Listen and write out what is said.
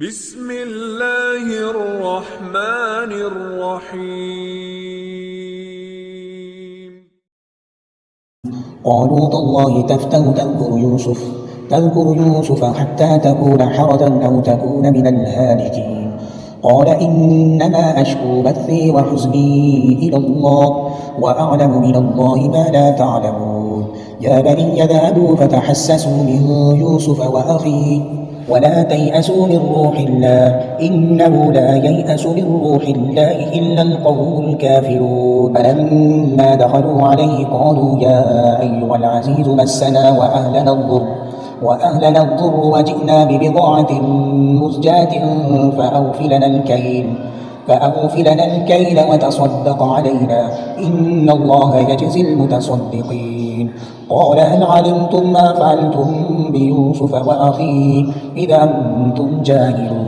بسم الله الرحمن الرحيم. قالوا تالله تفتأ تذكر يوسف حتى تكون حردا أو تكون من الهالكين. قال إنما أشكو بثي وحزني إلى الله وأعلم من الله ما لا تعلمون. يا بني ذهبوا فتحسسوا من يوسف وأخيه ولا تيأسوا من روح الله إنه لا ييأس من روح الله إلا القوم الكافرون. فلما دخلوا عليه قالوا يا أيها العزيز مسنا وأهلنا الضر وجئنا ببضاعة مزجاة فأوف لنا الكيل وتصدق علينا إن الله يجزي المتصدقين. قال هل علمتم ما فعلتم بيوسف وأخيه إذا أنتم جاهلون.